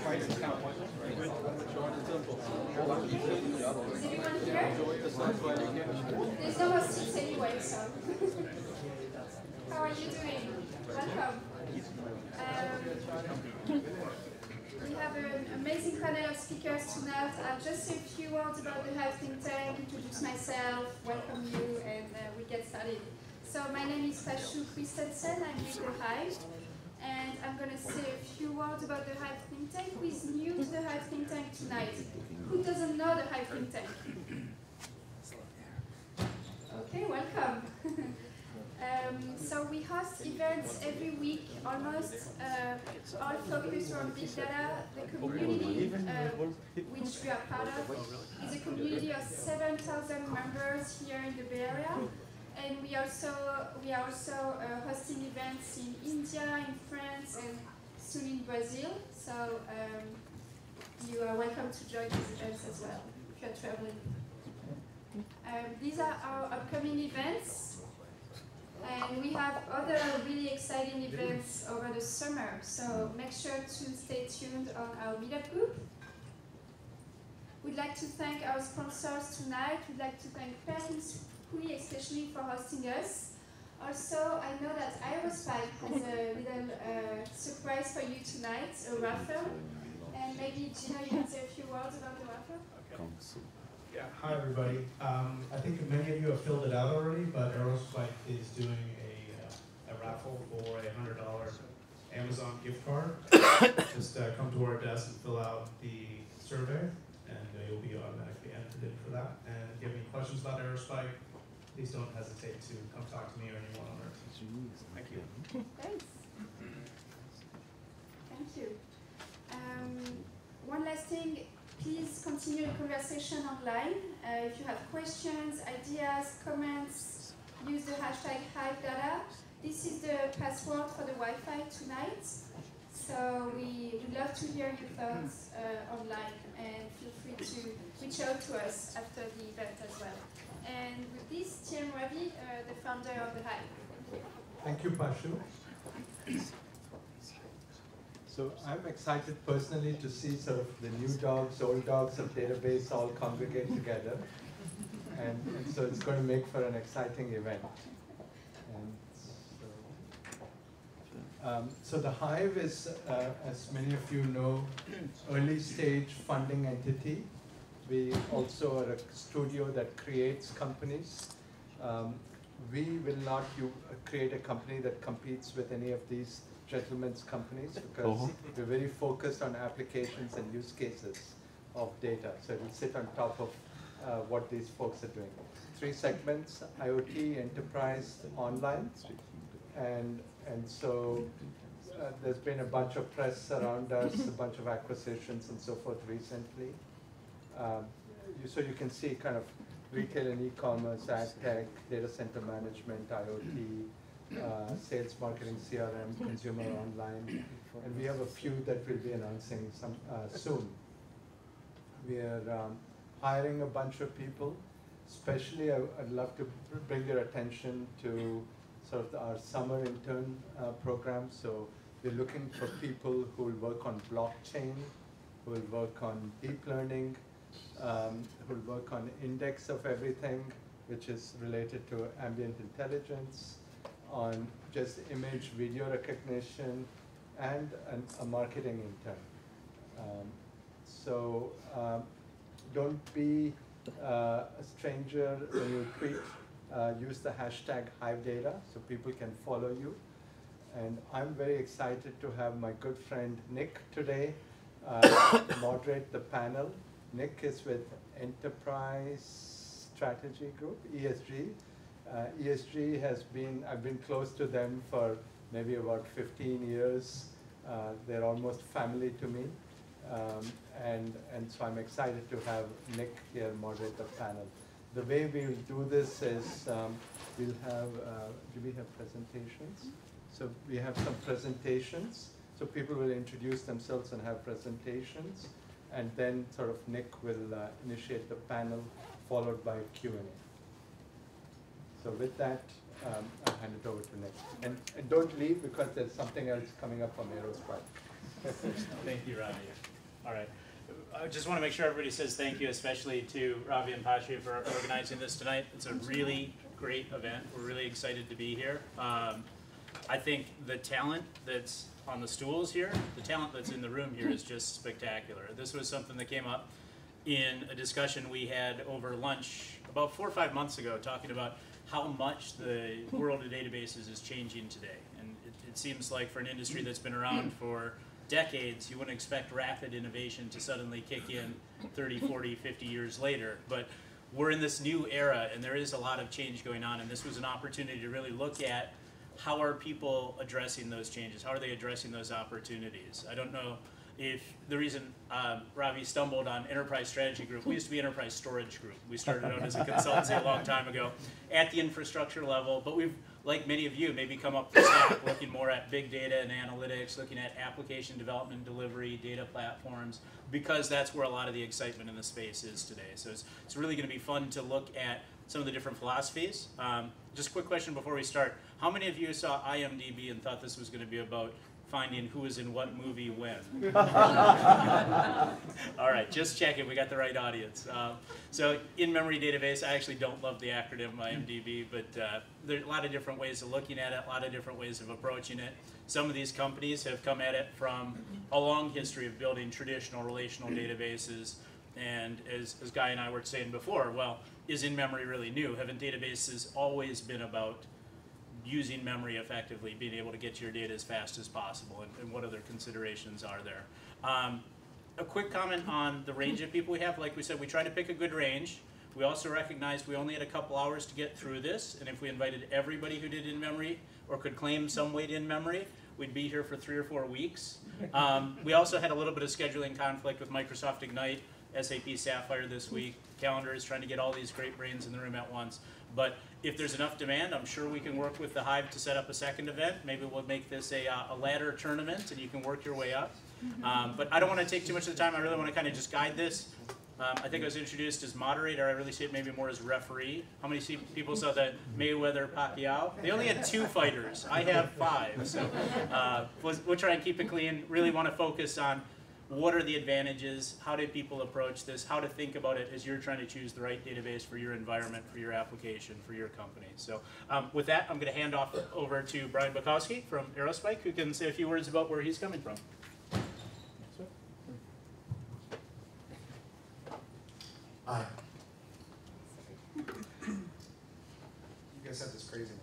prices count. Is everyone here? There's no more seats anyway, so. How are you doing? Welcome. We have an amazing panel of speakers tonight. I'll just say a few words about the Hive think tank, introduce myself, welcome you, and we get started. So my name is Pashu Christensen, I'm with the Hive, and I'm going to say a few words about the Hive think tank. Who is new to the Hive think tank tonight? Who doesn't know the Hive think tank? Okay, welcome. So we host events every week, almost all focused on big data. The community, which we are part of, is a community of 7,000 members here in the Bay Area. And we are also hosting events in India, in France, and soon in Brazil. So you are welcome to join these events as well if you're traveling. These are our upcoming events. And we have other really exciting events over the summer, so make sure to stay tuned on our meetup group. We'd like to thank our sponsors tonight. We'd like to thank Paris Hui especially for hosting us. Also, I know that Aerospike has a little surprise for you tonight, a raffle. And maybe Gina, you can say a few words about the raffle? Okay. Yeah, hi everybody. I think many of you have filled it out already, but Aerospike is doing a raffle for a $100 Amazon gift card. Just come to our desk and fill out the survey, and you'll be automatically entered in for that. And if you have any questions about Aerospike, please don't hesitate to come talk to me or anyone on our team. Thank you. Thanks. Thank you. One last thing. Please continue the conversation online. If you have questions, ideas, comments, use the hashtag HiveData. This is the password for the Wi-Fi tonight. So we would love to hear your thoughts online, and feel free to reach out to us after the event as well. And with this, Thiem Ravi, the founder of the Hive. Thank you, Pashu. So I'm excited personally to see sort of the new dogs, old dogs of database all congregate together. And so it's going to make for an exciting event. And so the Hive is, as many of you know, early stage funding entity. We also are a studio that creates companies. We will not create a company that competes with any of these gentlemen's companies, because we're very focused on applications and use cases of data. So it will sit on top of what these folks are doing. 3 segments: IoT, enterprise, online. And so there's been a bunch of press around us, a bunch of acquisitions and so forth recently. So you can see kind of retail and e-commerce, ad tech, data center management, IoT, sales, marketing, CRM, consumer online, and we have a few that we'll be announcing soon. We are hiring a bunch of people. Especially, I'd love to bring your attention to sort of our summer intern program. So we're looking for people who will work on blockchain, who will work on deep learning, who will work on index of everything, which is related to ambient intelligence, on just image video recognition, and a marketing intern. So don't be a stranger when you tweet. Use the hashtag HiveData so people can follow you. And I'm very excited to have my good friend Nick today moderate the panel. Nick is with Enterprise Strategy Group, ESG. ESG has been, I've been close to them for maybe about 15 years. They're almost family to me. And so I'm excited to have Nick here moderate the panel. The way we'll do this is we'll have, do we have presentations? So we have some presentations. So people will introduce themselves and have presentations. And then sort of Nick will initiate the panel, followed by Q&A. So with that, I'll hand it over to Nick. And don't leave because there's something else coming up from Aerospace. Thank you, Ravi. All right. I just want to make sure everybody says thank you, especially to Ravi and Pasha for organizing this tonight. It's a really great event. We're really excited to be here. I think the talent that's on the stools here, the talent that's in the room here is just spectacular. This was something that came up in a discussion we had over lunch about 4 or 5 months ago, talking about how much the world of databases is changing today. And it seems like for an industry that's been around for decades, you wouldn't expect rapid innovation to suddenly kick in 30, 40, 50 years later. But we're in this new era, and there is a lot of change going on, and this was an opportunity to really look at how are people addressing those changes? How are they addressing those opportunities? I don't know if the reason Ravi stumbled on Enterprise Strategy Group, we used to be Enterprise Storage Group. We started out as a consultancy a long time ago at the infrastructure level, but we've, like many of you, maybe come up the stack looking more at big data and analytics, looking at application development and delivery, data platforms, because that's where a lot of the excitement in the space is today. So it's really going to be fun to look at some of the different philosophies. Just a quick question before we start. How many of you saw IMDb and thought this was going to be about finding who was in what movie when? All right, just checking, we got the right audience. So in-memory database, I actually don't love the acronym IMDb, but there are a lot of different ways of looking at it, a lot of different ways of approaching it. Some of these companies have come at it from a long history of building traditional relational databases, and as Guy and I were saying before, well, is in-memory really new? Haven't databases always been about using memory effectively, being able to get your data as fast as possible, and what other considerations are there? A quick comment on the range of people we have. Like we said, we try to pick a good range. We also recognized we only had a couple hours to get through this, and if we invited everybody who did in-memory or could claim some weight in memory, we'd be here for 3 or 4 weeks. We also had a little bit of scheduling conflict with Microsoft Ignite, SAP Sapphire this week. Calendar is trying to get all these great brains in the room at once. But if there's enough demand, I'm sure we can work with the Hive to set up a second event. Maybe we'll make this a ladder tournament, and you can work your way up. But I don't want to take too much of the time. I really want to kind of just guide this. I think I was introduced as moderator. I really see it maybe more as referee. How many people saw that Mayweather-Pacquiao? They only had 2 fighters. I have 5. So we'll try and keep it clean. Really want to focus on what are the advantages, how do people approach this, how to think about it as you're trying to choose the right database for your environment, for your application, for your company. So with that, I'm going to hand off over to Brian Bukowski from Aerospike, who can say a few words about where he's coming from. Hi. You guys have this crazy one.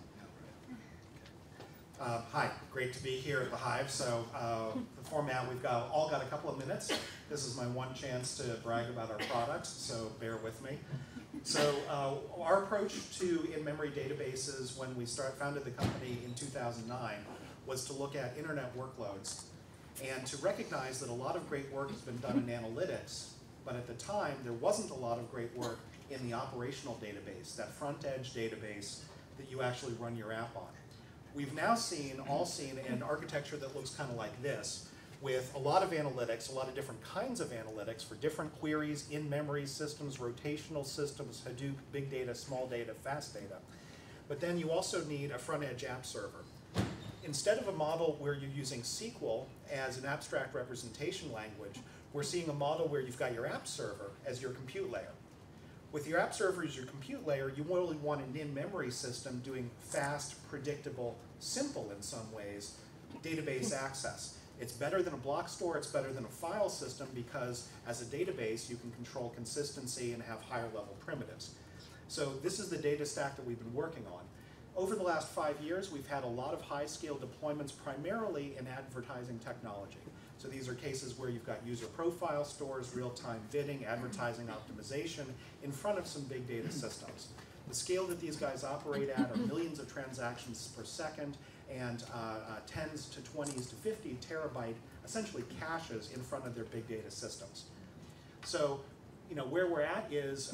Hi, great to be here at the Hive. So the format, we've all got a couple of minutes. This is my one chance to brag about our products, so bear with me. So our approach to in-memory databases when we founded the company in 2009 was to look at internet workloads and to recognize that a lot of great work has been done in analytics, but at the time there wasn't a lot of great work in the operational database, that front-edge database that you actually run your app on. We've now all seen an architecture that looks kind of like this, with a lot of analytics, a lot of different kinds of analytics for different queries, in-memory systems, rotational systems, Hadoop, big data, small data, fast data. But then you also need a front-edge app server. Instead of a model where you're using SQL as an abstract representation language, we're seeing a model where you've got your app server as your compute layer. With your app server as your compute layer, you really want an in-memory system doing fast, predictable, simple in some ways, database access. It's better than a block store, it's better than a file system because as a database you can control consistency and have higher level primitives. So this is the data stack that we've been working on. Over the last 5 years, we've had a lot of high-scale deployments primarily in advertising technology. So these are cases where you've got user profile stores, real-time bidding, advertising optimization in front of some big data systems. The scale that these guys operate at are millions of transactions per second and 10s to 20s to 50 terabyte, essentially caches in front of their big data systems. So where we're at is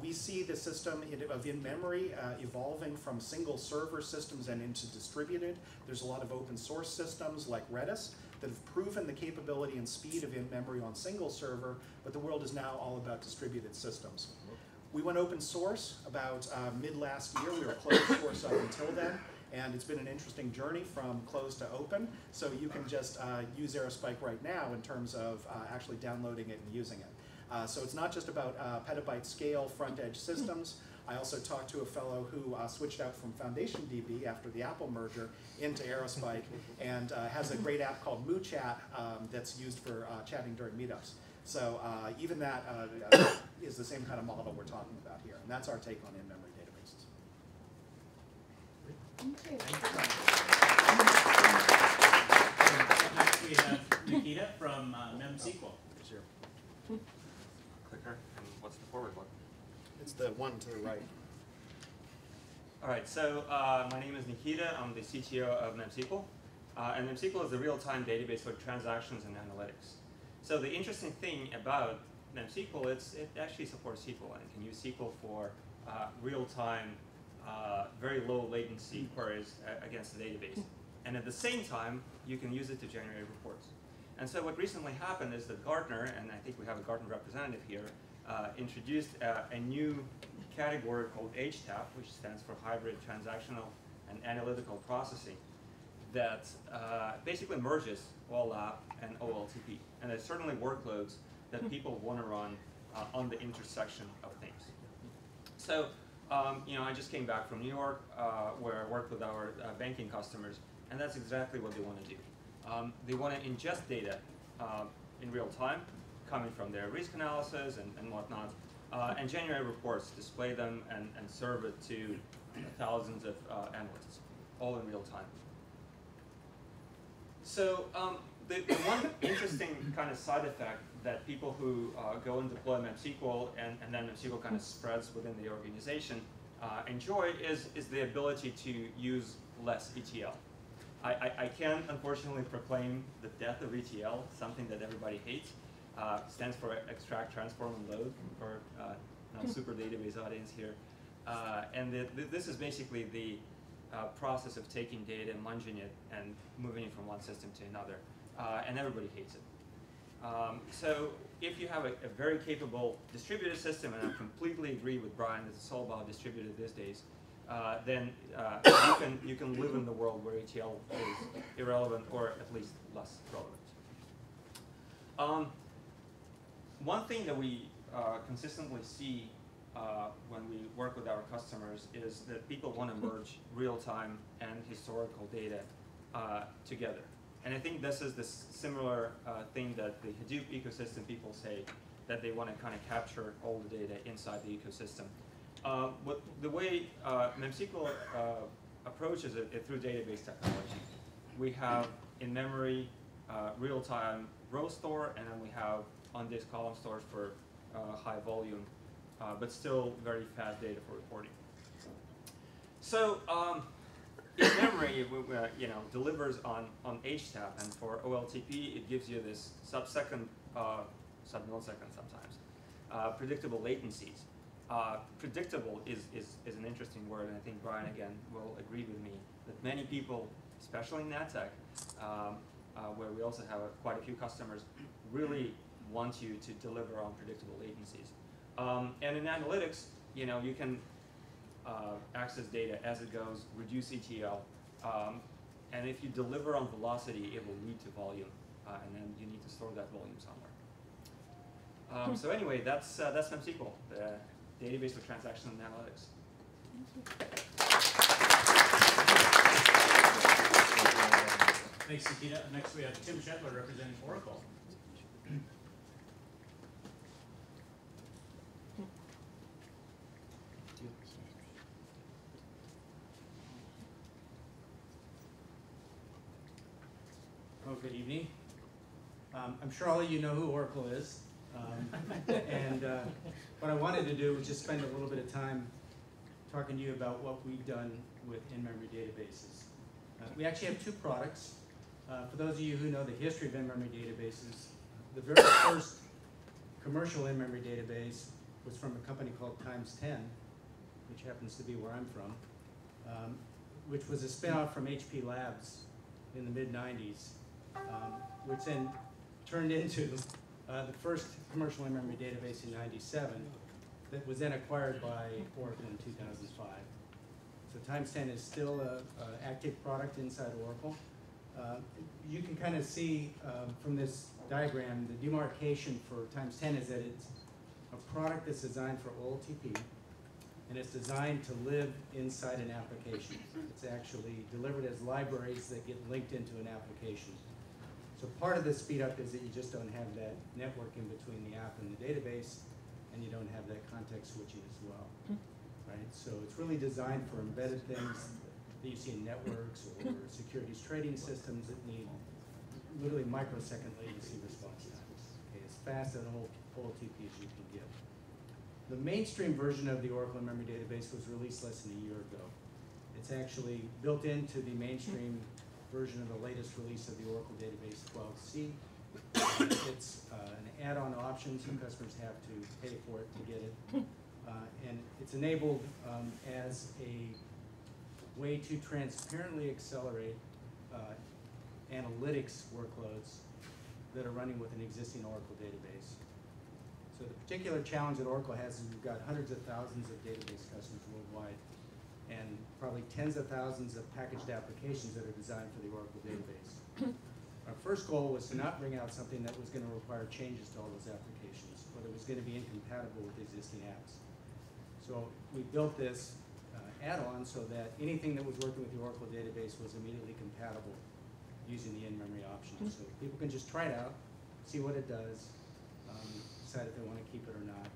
we see the system of in-memory evolving from single server systems and into distributed. There's a lot of open source systems like Redis that have proven the capability and speed of in-memory on single server, but the world is now all about distributed systems. We went open source about mid last year. We were closed source up until then. And it's been an interesting journey from closed to open. So you can just use Aerospike right now in terms of actually downloading it and using it. So it's not just about petabyte scale front edge systems. I also talked to a fellow who switched out from Foundation DB after the Apple merger into Aerospike and has a great app called MooChat that's used for chatting during meetups. So even that is the same kind of model we're talking about here. And that's our take on in-memory databases. Thank you. Next we have Nikita from MemSQL. Here's your clicker, and what's the forward one? It's the one to the right. All right, so my name is Nikita. I'm the CTO of MemSQL. And MemSQL is a real-time database for transactions and analytics. So the interesting thing about MemSQL is it actually supports SQL, and it can use SQL for real-time, very low latency queries against the database. And at the same time, you can use it to generate reports. And so what recently happened is that Gartner, and I think we have a Gartner representative here, introduced a new category called HTAP, which stands for Hybrid Transactional and Analytical Processing, that basically merges OLAP and OLTP. And there's certainly workloads that people want to run on the intersection of things. So, I just came back from New York, where I worked with our banking customers, and that's exactly what they want to do. They want to ingest data in real time, coming from their risk analysis and whatnot, and generate reports, display them, and serve it to thousands of analysts, all in real time. So the one interesting kind of side effect that people who go and deploy MemSQL and then MemSQL kind of spreads within the organization enjoy is the ability to use less ETL. I can unfortunately proclaim the death of ETL, something that everybody hates. Stands for extract, transform, and load for non-super database audience here. And this is basically the process of taking data, munging it, and moving it from one system to another. And everybody hates it. So if you have a very capable distributed system, and I completely agree with Brian that it's all about distributed these days, then you can live in the world where ETL is irrelevant, or at least less relevant. One thing that we consistently see when we work with our customers is that people want to merge real-time and historical data together. And I think this is the similar thing that the Hadoop ecosystem people say, that they want to kind of capture all the data inside the ecosystem. The way MemSQL approaches it through database technology. We have in-memory real-time row store, and then we have on-disk column stores for high volume, but still very fast data for reporting. So in-memory delivers on HTAP, and for OLTP it gives you this sub-second, sub-millisecond sometimes, predictable latencies. Predictable is an interesting word, and I think Brian again will agree with me that many people, especially in NatTech, where we also have quite a few customers, really want you to deliver on predictable latencies. And in analytics, you can access data as it goes, reduce ETL, and if you deliver on velocity, it will lead to volume, and then you need to store that volume somewhere. So anyway, that's MemSQL, the database for transaction and analytics. Thanks, Nikita. Next we have Tim Shetler representing Oracle. Oh, good evening. I'm sure all of you know who Oracle is. And what I wanted to do was just spend a little bit of time talking to you about what we've done with in-memory databases. We actually have two products. For those of you who know the history of in-memory databases, the very first commercial in-memory database was from a company called Times 10, which happens to be where I'm from, which was a spin-off from HP Labs in the mid-90s, which then turned into the first commercial in-memory database in '97 that was then acquired by Oracle in 2005. So times 10 is still an active product inside Oracle. You can kind of see from this diagram, the demarcation for times 10 is that it's a product that's designed for OLTP, and it's designed to live inside an application. It's actually delivered as libraries that get linked into an application. So part of the speed up is that you just don't have that network in between the app and the database, and you don't have that context switching as well, right? So it's really designed for embedded things that you see in networks or securities trading systems that need literally microsecond latency response times. Okay, as fast an OLTP as you can give. The mainstream version of the Oracle in-memory database was released less than a year ago. It's actually built into the mainstream version of the latest release of the Oracle database 12c. It's an add-on option, so customers have to pay for it to get it. And it's enabled as a way to transparently accelerate analytics workloads that are running with an existing Oracle database. So the particular challenge that Oracle has is we've got hundreds of thousands of database customers worldwide, and probably tens of thousands of packaged applications that are designed for the Oracle database. Our first goal was to not bring out something that was going to require changes to all those applications, or that was going to be incompatible with existing apps. So we built this add-on so that anything that was working with the Oracle database was immediately compatible using the in-memory options. So people can just try it out, see what it does, decide if they want to keep it or not.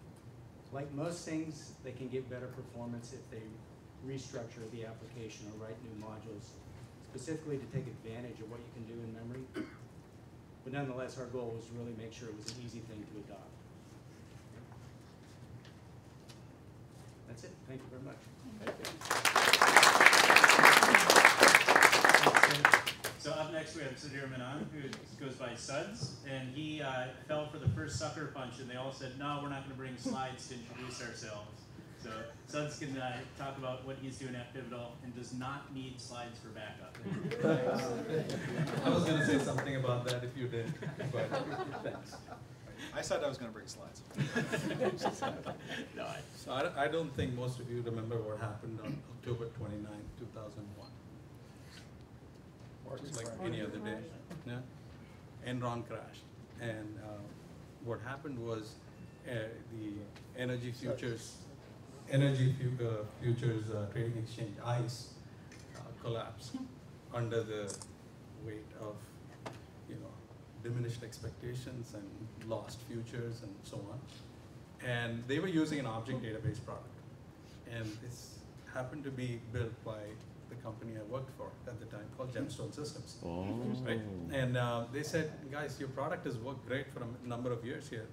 Like most things, they can get better performance if they restructure the application or write new modules, specifically to take advantage of what you can do in memory. But nonetheless, our goal was to really make sure it was an easy thing to adopt. That's it. Thank you very much. So up next we have Sudhir Menon, who goes by Suds, and he fell for the first sucker punch, and they all said, no, we're not going to bring slides to introduce ourselves. So Suds can talk about what he's doing at Pivotal and does not need slides for backup. I was going to say something about that if you did, but thanks. I said I was going to bring slides. No, So I don't think most of you remember what happened on October 29, 2001. It's like any other day. Yeah? Enron crashed. And what happened was the energy futures trading exchange, ICE, collapsed under the weight of diminished expectations and lost futures and so on. And they were using an object database product. And this happened to be built by the company I worked for at the time called Gemstone Systems. Oh. Right? And they said, guys, your product has worked great for a number of years here,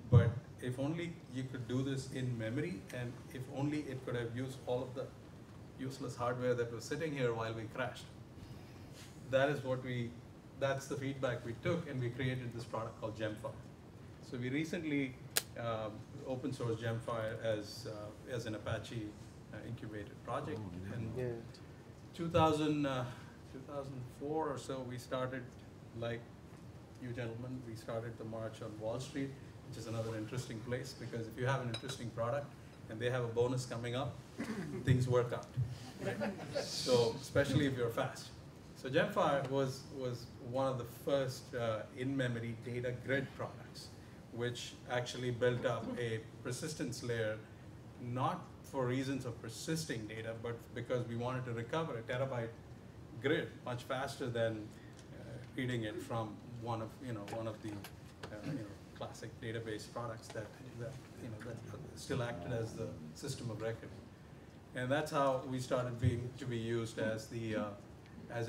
but if only you could do this in memory, and if only it could have used all of the useless hardware that was sitting here while we crashed. That's the feedback we took, and we created this product called Gemform. So we recently open sourced Gemfire as an Apache incubated project. And 2004 or so, we started, like you gentlemen, we started the march on Wall Street, which is another interesting place, because if you have an interesting product and they have a bonus coming up, things work out. Right? So especially if you're fast. So Gemfire was one of the first in-memory data grid products, which actually built up a persistence layer, not for reasons of persisting data, but because we wanted to recover a terabyte grid much faster than reading it from one of the classic database products that still acted as the system of record. And that's how we started to be used as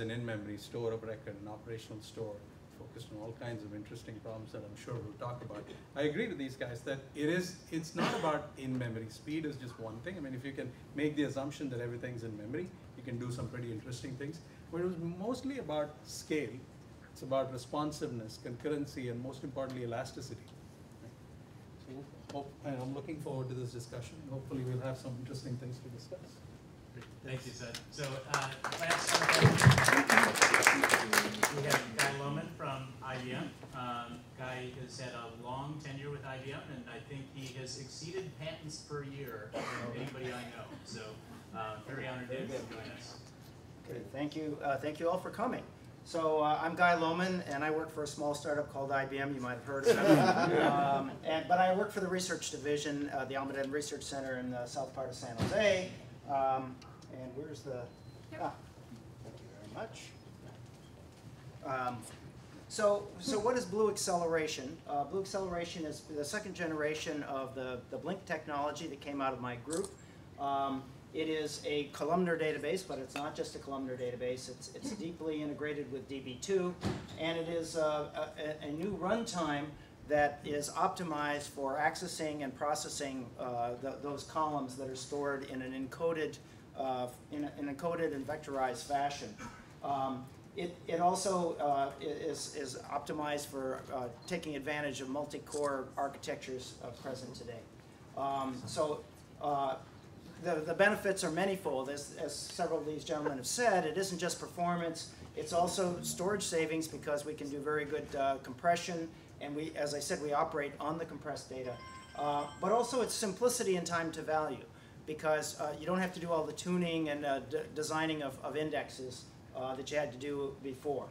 an in-memory store of record, an operational store focused on all kinds of interesting problems that I'm sure we'll talk about. I agree with these guys that it's not about in-memory. Speed is just one thing. I mean, if you can make the assumption that everything's in memory, you can do some pretty interesting things. But it was mostly about scale. It's about responsiveness, concurrency, and most importantly, elasticity. So I'm looking forward to this discussion. Hopefully we'll have some interesting things to discuss. Thank you, Seth. So we have Guy Lohman from IBM. Guy guy has had a long tenure with IBM, and I think he has exceeded patents per year than anybody I know. So very honored to have you join us. Okay, thank you. Thank you all for coming. So I'm Guy Lohman, and I work for a small startup called IBM. You might have heard of it. But I work for the research division, the Almaden Research Center in the south part of San Jose. And where's the... Ah, thank you very much. So what is Blue Acceleration? Blue Acceleration is the second generation of the Blink technology that came out of my group. It is a columnar database, but it's not just a columnar database. It's deeply integrated with DB2, and it is a new runtime that is optimized for accessing and processing those columns that are stored in an encoded, and vectorized fashion. It also is optimized for taking advantage of multi-core architectures present today. The benefits are manifold, as several of these gentlemen have said. It isn't just performance, it's also storage savings because we can do very good compression, and we, as I said, we operate on the compressed data. But also it's simplicity and time to value, because you don't have to do all the tuning and designing of indexes that you had to do before.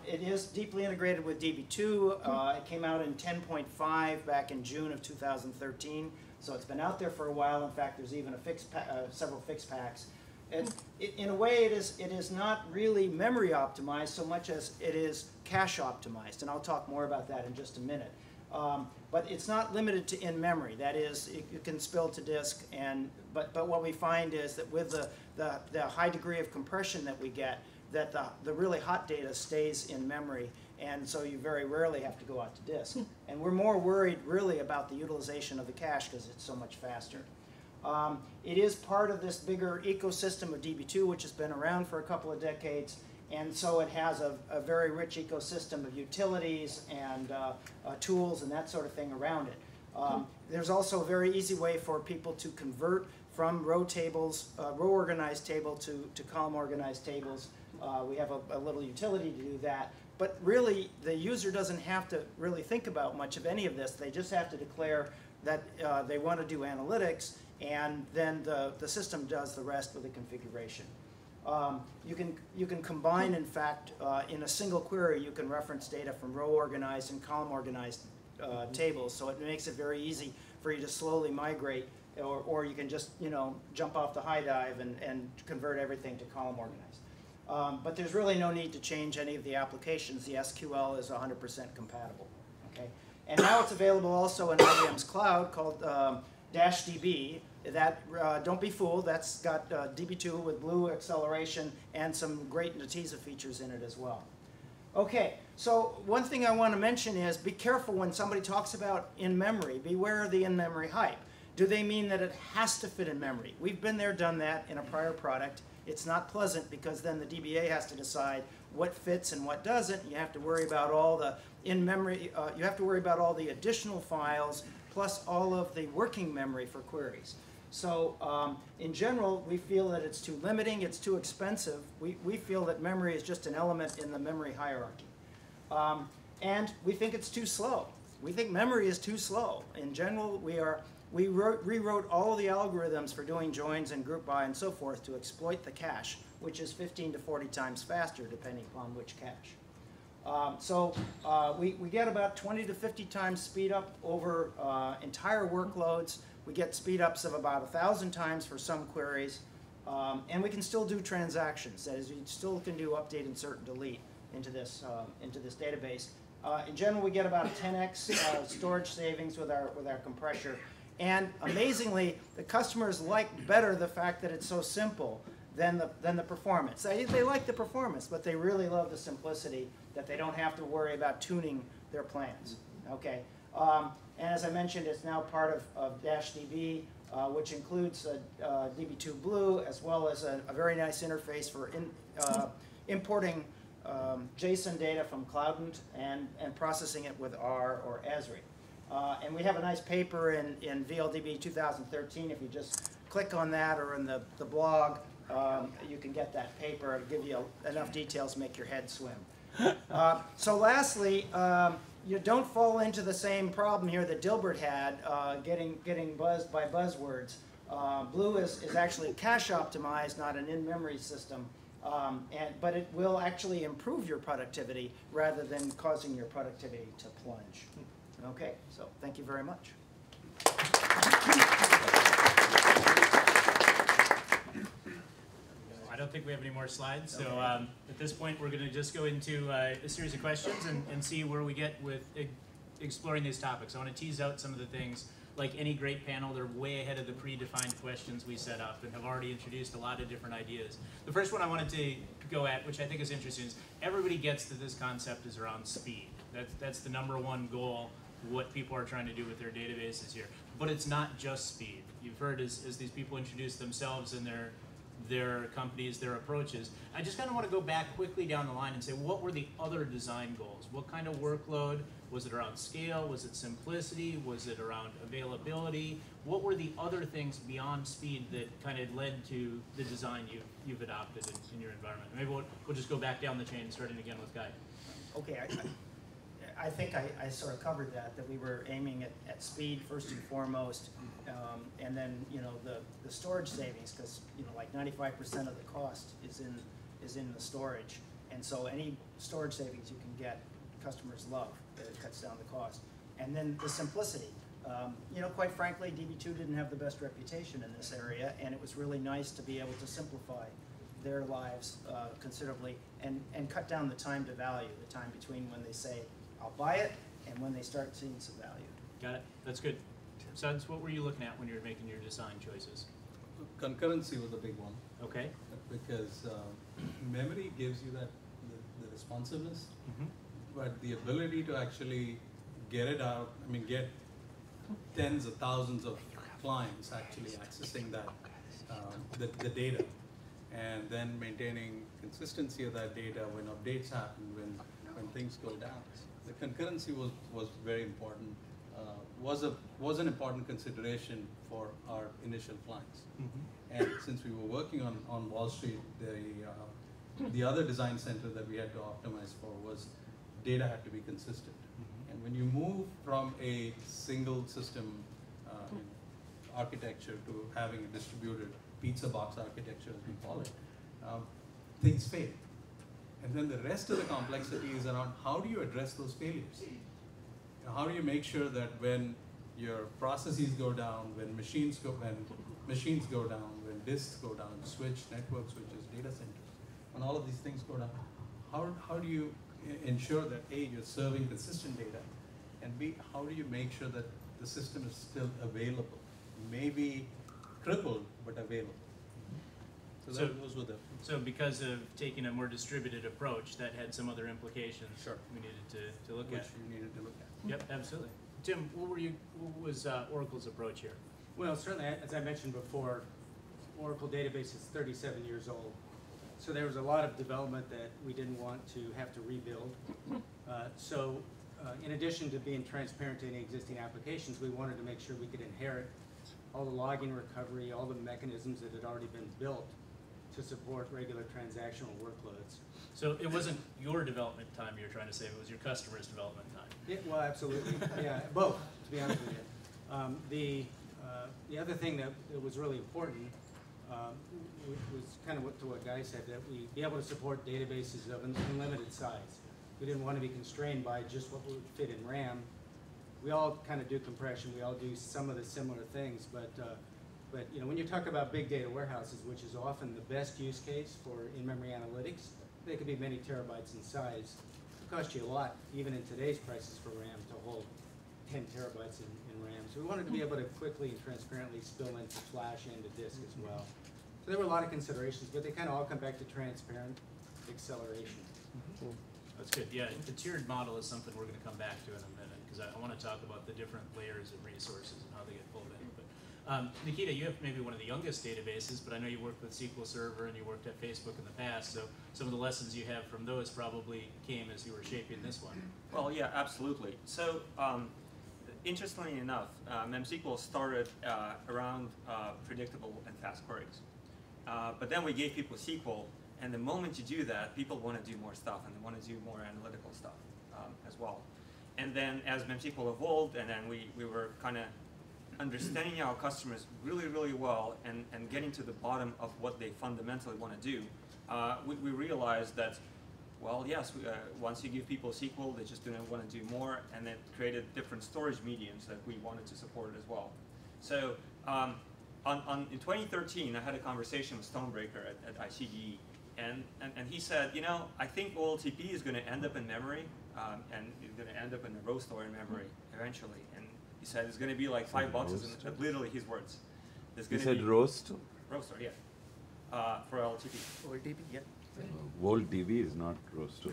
It is deeply integrated with DB2. It came out in 10.5 back in June of 2013. So it's been out there for a while. In fact, there's even a several fix packs. And in a way, it is not really memory optimized so much as it is cache optimized. And I'll talk more about that in just a minute. But it's not limited to in-memory. That is, it can spill to disk. But what we find is that with the high degree of compression that we get, that the really hot data stays in memory, and so you very rarely have to go out to disk. And we're more worried really about the utilization of the cache because it's so much faster. It is part of this bigger ecosystem of DB2, which has been around for a couple of decades, and so it has a very rich ecosystem of utilities and tools and that sort of thing around it. There's also a very easy way for people to convert from row tables, row organized table to column organized tables. We have a little utility to do that. But really, the user doesn't have to really think about much of any of this. They just have to declare that they want to do analytics, and then the system does the rest with the configuration. You can combine, in fact, in a single query, you can reference data from row organized and column organized tables. So it makes it very easy for you to slowly migrate, or you can just jump off the high dive and convert everything to column organized. But there's really no need to change any of the applications. The SQL is 100% compatible. Okay? And now it's available also in IBM's cloud called -DB. That, don't be fooled, that's got DB2 with Blue Acceleration and some great Netezza features in it as well. Okay, so one thing I want to mention is be careful when somebody talks about in-memory. Beware of the in-memory hype. Do they mean that it has to fit in memory? We've been there, done that in a prior product. It's not pleasant because then the DBA has to decide what fits and what doesn't. You have to worry about all the in-memory, you have to worry about all the additional files plus all of the working memory for queries. So in general, we feel that it's too limiting, it's too expensive. We feel that memory is just an element in the memory hierarchy. And we think it's too slow. We think memory is too slow. In general, we rewrote all of the algorithms for doing joins and group by and so forth to exploit the cache, which is 15 to 40 times faster depending upon which cache. We get about 20 to 50 times speed up over entire workloads. We get speed ups of about 1,000 times for some queries. And we can still do transactions. That is, we still can do update, insert, and delete into this database. In general, we get about a 10x storage savings with our compressor. And amazingly, the customers like better the fact that it's so simple than the performance. They like the performance, but they really love the simplicity that they don't have to worry about tuning their plans. Okay. And as I mentioned, it's now part of -DB, which includes DB2 Blue, as well as a very nice interface for importing JSON data from Cloudant and processing it with R or Esri. And we have a nice paper in VLDB 2013. If you just click on that or in the blog, you can get that paper. It'll give you enough details to make your head swim. So lastly, you don't fall into the same problem here that Dilbert had, getting buzzed by buzzwords. Blue is actually cache optimized, not an in-memory system, but it will actually improve your productivity rather than causing your productivity to plunge. Okay, so thank you very much. I don't think we have any more slides, so at this point we're going to just go into a series of questions and see where we get with exploring these topics. I want to tease out some of the things. Like any great panel, they're way ahead of the predefined questions we set up and have already introduced a lot of different ideas. The first one I wanted to go at, which I think is interesting, is everybody gets that this concept is around speed. That's the #1 goal, what people are trying to do with their databases here. But it's not just speed. You've heard as these people introduce themselves and their companies, their approaches. I just kind of want to go back quickly down the line and say, what were the other design goals? What kind of workload? Was it around scale? Was it simplicity? Was it around availability? What were the other things beyond speed that kind of led to the design you've adopted in your environment? Maybe we'll just go back down the chain, starting again with Guy. Okay, I think I sort of covered that we were aiming at speed first and foremost, and then the storage savings, because like 95% of the cost is in the storage, and so any storage savings you can get, customers love. It cuts down the cost, and then the simplicity. Quite frankly, DB2 didn't have the best reputation in this area, and it was really nice to be able to simplify their lives considerably and cut down the time to value, the time between when they say, I'll buy it, and when they start seeing some value. Got it. That's good. Suds, what were you looking at when you were making your design choices? Concurrency was a big one. Okay. Because memory gives you the responsiveness, but the ability to actually get it out, get tens of thousands of clients actually accessing that, the data, and then maintaining consistency of that data when updates happen, when things go down. The concurrency was very important, was an important consideration for our initial clients. And since we were working on Wall Street, the other design center that we had to optimize for was data had to be consistent. And when you move from a single system architecture to having a distributed pizza box architecture, as we call it, things fail. And then the rest of the complexity is around how do you address those failures? How do you make sure that when your processes go down, when machines go down, when disks go down, switch, network switches, data centers, when all of these things go down, how do you ensure that A, you're serving consistent data, and B, how do you make sure that the system is still available? Maybe crippled, but available. So because of taking a more distributed approach, that had some other implications we needed to look at. Which you needed to look at. Yep, absolutely. Tim, what was Oracle's approach here? Well, certainly, as I mentioned before, Oracle database is 37 years old. So there was a lot of development that we didn't want to have to rebuild. In addition to being transparent to any existing applications, we wanted to make sure we could inherit all the logging recovery, all the mechanisms that had already been built to support regular transactional workloads. So it wasn't your development time you're trying to save, it was your customer's development time. Yeah, well, absolutely. Yeah, both, to be honest with you. The other thing that was really important was kind of what Guy said, that we be able to support databases of an unlimited size. We didn't want to be constrained by just what would fit in RAM. We all kind of do compression. We all do some of the similar things, but when you talk about big data warehouses, which is often the best use case for in-memory analytics, they could be many terabytes in size. It costs you a lot, even in today's prices for RAM, to hold 10 terabytes in RAM. So we wanted to be able to quickly and transparently spill into flash and to disk as well. So there were a lot of considerations, but they kind of all come back to transparent acceleration. That's good. Yeah, the tiered model is something we're going to come back to in a minute, because I want to talk about the different layers of resources and how they get pulled in. But Nikita, you have maybe one of the youngest databases, but I know you worked with SQL Server and you worked at Facebook in the past, so some of the lessons you have from those probably came as you were shaping this one. Well, yeah, absolutely. So, interestingly enough, MemSQL started around predictable and fast queries. But then we gave people SQL, And the moment you do that, people want to do more stuff, and they want to do more analytical stuff as well. And then as MemSQL evolved, and then we were kind of understanding our customers really, really well and getting to the bottom of what they fundamentally want to do, we realized that, well, yes, once you give people SQL, they just didn't want to do more, and it created different storage mediums that we wanted to support as well. So in 2013, I had a conversation with Stonebreaker at ICGE, and he said, you know, I think OLTP is going to end up in memory, and it's going to end up in a row store in memory eventually. And he said it's going to be like $5, and literally his words. He said roast? Row store, yeah, for OLTP. OLTP, yeah. Volt DB is not roaster.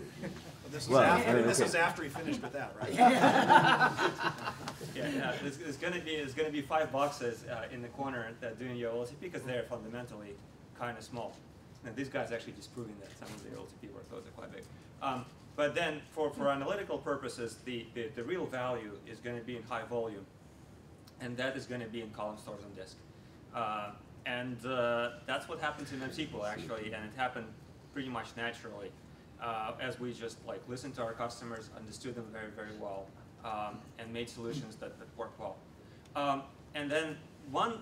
This was after he finished with that, right? Yeah, it's going to be $5 in the corner doing your OLTP because they're fundamentally kind of small. Now these guys actually disproving that some of the OLTP workloads are quite big. But then for analytical purposes, the real value is going to be in high volume, and that is going to be in column stores on disk. And that's what happened to MemSQL actually, and it happened pretty much naturally as we just like listened to our customers, understood them very, very well, and made solutions that work well. And then one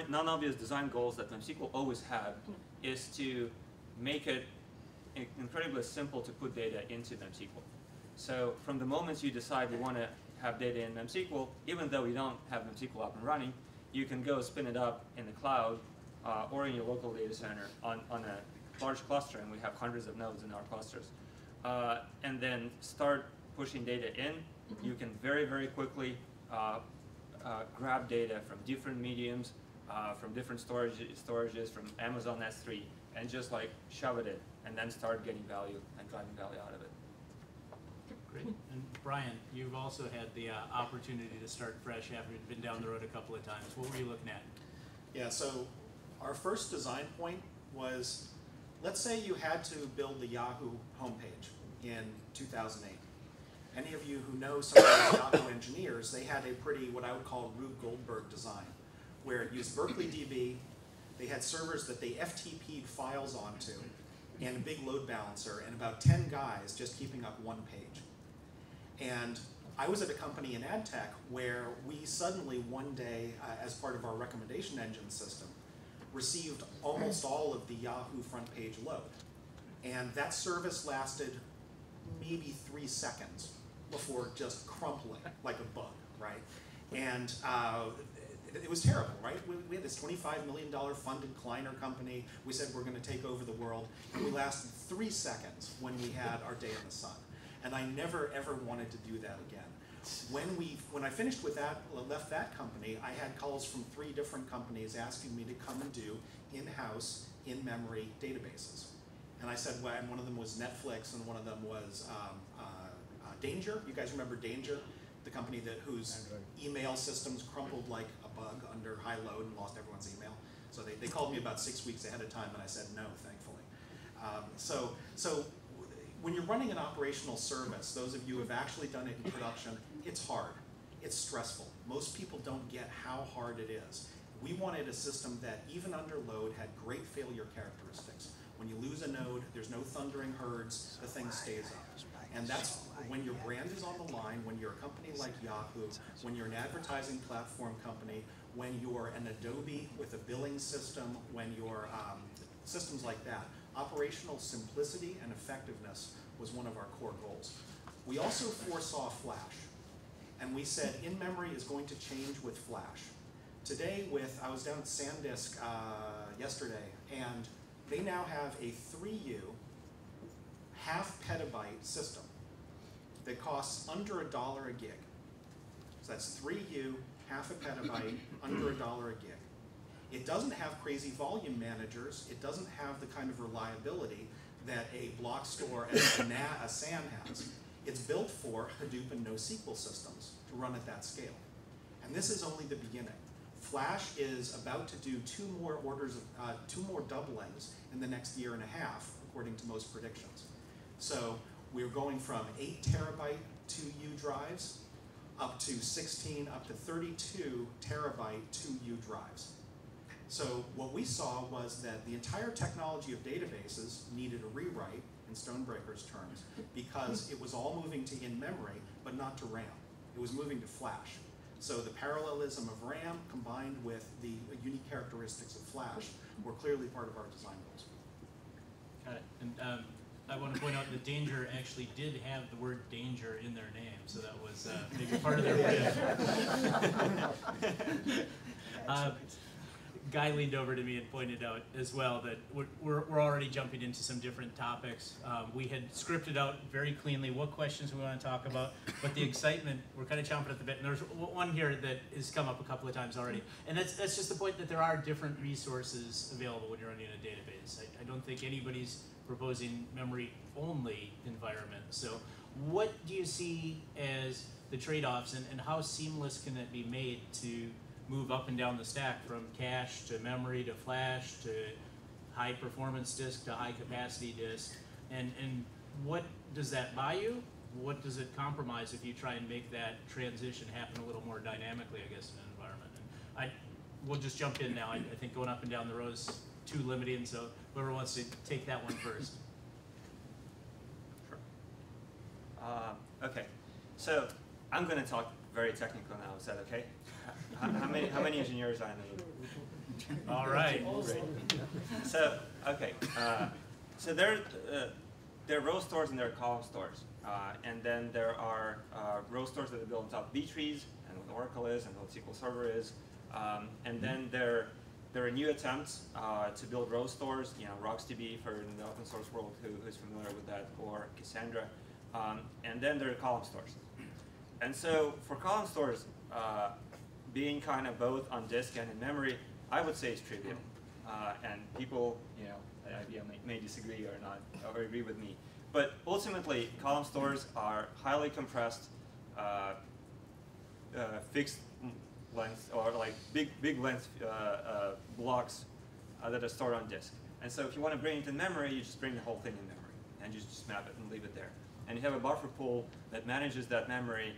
non-obvious design goals that MemSQL always had is to make it incredibly simple to put data into MemSQL. So from the moment you decide you want to have data in MemSQL, even though you don't have MemSQL up and running, you can go spin it up in the cloud or in your local data center on a large cluster, and we have hundreds of nodes in our clusters. And then start pushing data in. You can very, very quickly grab data from different mediums, from different storages, from Amazon S3, and just like shove it in, and then start getting value and driving value out of it. Great. And Brian, you've also had the opportunity to start fresh after you've been down the road a couple of times. What were you looking at? Yeah, so our first design point was, let's say you had to build the Yahoo homepage in 2008. Any of you who know some of those Yahoo engineers, they had a pretty, what I would call Rube Goldberg design, where it used Berkeley DB, they had servers that they FTP'd files onto, and a big load balancer, and about 10 guys just keeping up one page. And I was at a company in ad tech where we suddenly one day, as part of our recommendation engine system, received almost all of the Yahoo front page load. And that service lasted maybe 3 seconds before just crumpling like a bug, right? And it was terrible, right? We had this $25 million funded Kleiner company. We said we're going to take over the world. And we lasted 3 seconds when we had our day in the sun. And I never, ever wanted to do that again. When I finished with that, left that company, I had calls from 3 different companies asking me to come and do in-house, in-memory databases. And I said, well, and one of them was Netflix, and one of them was Danger. You guys remember Danger? The company whose email systems crumpled like a bug under high load and lost everyone's email. So they called me about 6 weeks ahead of time, and I said no, thankfully. So when you're running an operational service, those of you who have actually done it in production, it's hard. It's stressful. Most people don't get how hard it is. We wanted a system that, even under load, had great failure characteristics. When you lose a node, there's no thundering herds, the thing stays up. And that's when your brand is on the line, when you're a company like Yahoo, when you're an advertising platform company, when you're an Adobe with a billing system, when you're systems like that. Operational simplicity and effectiveness was one of our core goals. We also foresaw Flash, and we said in-memory is going to change with Flash. Today I was down at SanDisk yesterday, and they now have a 3U half petabyte system that costs under $1 a gig. So that's 3U, half a petabyte, under $1 a gig. It doesn't have crazy volume managers. It doesn't have the kind of reliability that a block store and a SAN has. It's built for Hadoop and NoSQL systems to run at that scale. And this is only the beginning. Flash is about to do 2 more doublings in the next year and a half, according to most predictions. So we're going from 8 terabyte 2U drives up to 16, up to 32 terabyte 2U drives. So what we saw was that the entire technology of databases needed a rewrite in Stonebreaker's terms because it was all moving to in-memory, but not to RAM. It was moving to flash. So the parallelism of RAM combined with the unique characteristics of flash were clearly part of our design goals. Got it. And I want to point out that Danger actually did have the word danger in their name, so that was maybe part of their pitch. Guy leaned over to me and pointed out as well that we're already jumping into some different topics. We had scripted out very cleanly what questions we want to talk about, but the excitement, we're kind of chomping at the bit. And there's one here that has come up a couple of times already, and that's just the point that there are different resources available when you're running a database. I don't think anybody's proposing memory-only environment. So what do you see as the trade-offs, and how seamless can it be made to move up and down the stack from cache to memory to flash to high performance disk to high capacity disk? And what does that buy you? What does it compromise if you try and make that transition happen a little more dynamically, I guess, in an environment? And we'll just jump in now. I think going up and down the row is too limiting, so whoever wants to take that one first. Sure. Okay, so I'm going to talk very technical now. Is that okay? How many engineers are in the room? All right. Great. So okay, so there are row stores and there are column stores, and then there are row stores that are built on top of B trees, and what Oracle is, and what SQL Server is, and then there are new attempts to build row stores. You know, RocksDB for the open source world, who's familiar with that, or Cassandra, and then there are column stores. And so for column stores, being kind of both on disk and in memory, I would say it's trivial. And people, you know, at IBM may disagree or not, or agree with me. But ultimately, column stores are highly compressed, fixed length, or like big length blocks that are stored on disk. And so if you want to bring it in memory, you just bring the whole thing in memory, and you just map it and leave it there. And you have a buffer pool that manages that memory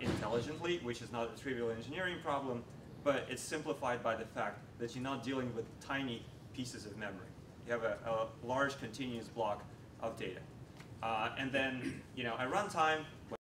intelligently, which is not a trivial engineering problem, but it's simplified by the fact that you're not dealing with tiny pieces of memory. You have a large continuous block of data. And then, you know, at runtime,